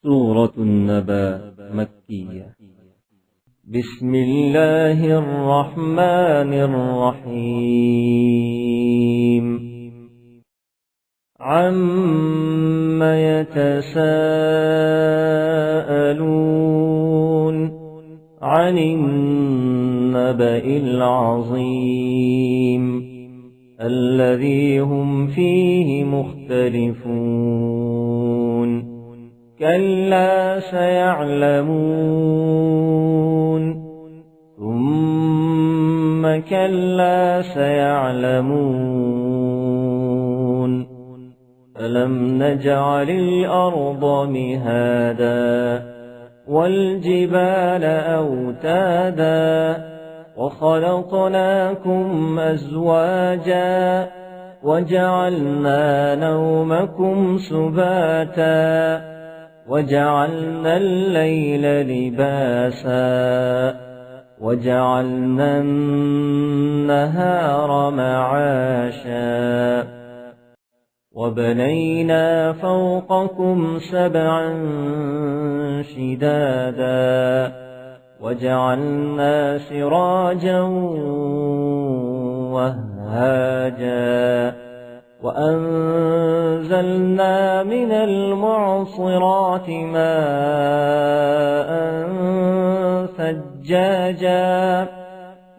سورة النبأ مكية. بسم الله الرحمن الرحيم. عَمَّ يتساءلون عن النبأ العظيم الذي هم فيه مختلفون. كلا سيعلمون ثم كلا سيعلمون. ألم نجعل الأرض مهادا والجبال أوتادا وخلقناكم أزواجا وجعلنا نومكم سباتا وجعلنا الليل لباسا وجعلنا النهار معاشا وبنينا فوقكم سبعا شدادا وجعلنا سراجا وهاجا وأنزلنا من المعصرات ماء ثجاجا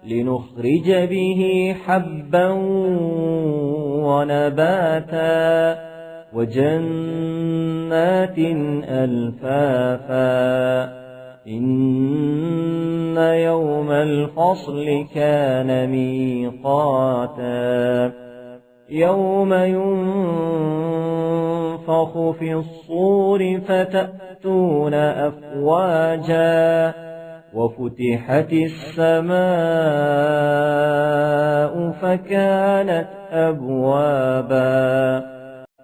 لنخرج به حبا ونباتا وجنات ألفافا. إن يوم الفصل كان ميقاتا. يوم ينفخ في الصور فتأتون أفواجا وفتحت السماء فكانت أبوابا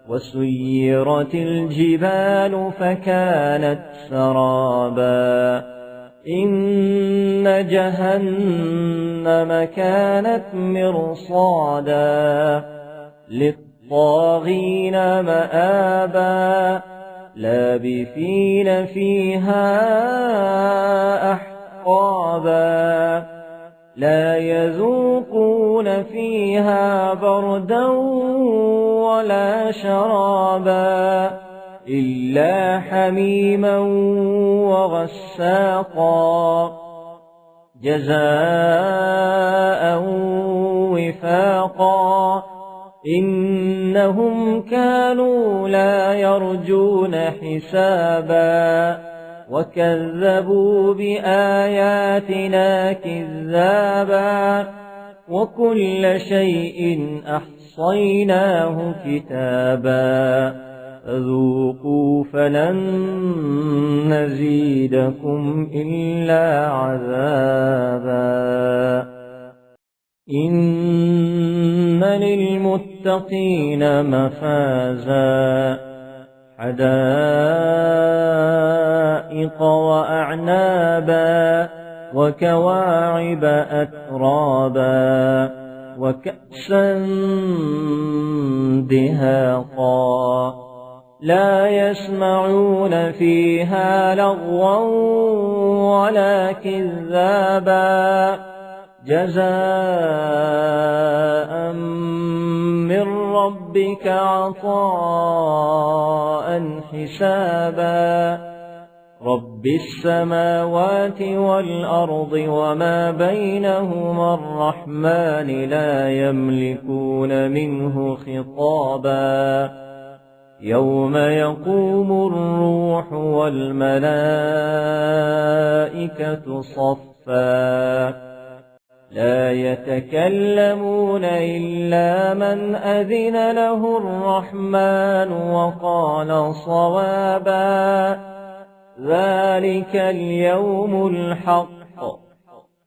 وسيرت الجبال فكانت سرابا. إن جهنم كانت مرصادا للطاغين مآبا لابثين فيها أحقابا لا يذوقون فيها بردا ولا شرابا إلا حميما وغساقا جزاء وفاقا. إنهم كانوا لا يرجون حسابا وكذبوا بآياتنا كذابا وكل شيء أحصيناه كتابا. فذوقوا فلن نزيدكم إلا عذابا. إن للمتقين مفازا حدائق وأعنابا وكواعب أترابا وكأسا دهاقا لا يسمعون فيها لغوا ولا كذابا جزاء من ربك عطاء حسابا. رب السماوات والأرض وما بينهما الرحمن لا يملكون منه خطابا. يوم يقوم الروح والملائكة صفا لا يتكلمون إلا من أذن له الرحمن وقال صوابا. ذلك اليوم الحق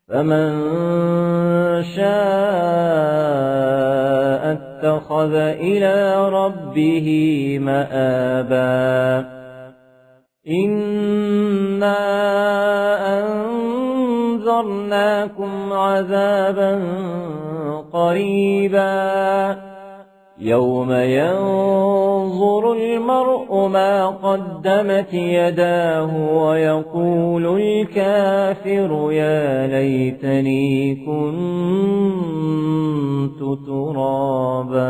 فمن شاء اتخذ إلى ربه مآبا. إنا أنذرناكم عذابا قريبا يوم ينظر فينظر المرء ما قدمت يداه ويقول الكافر يا ليتني كنت ترابا.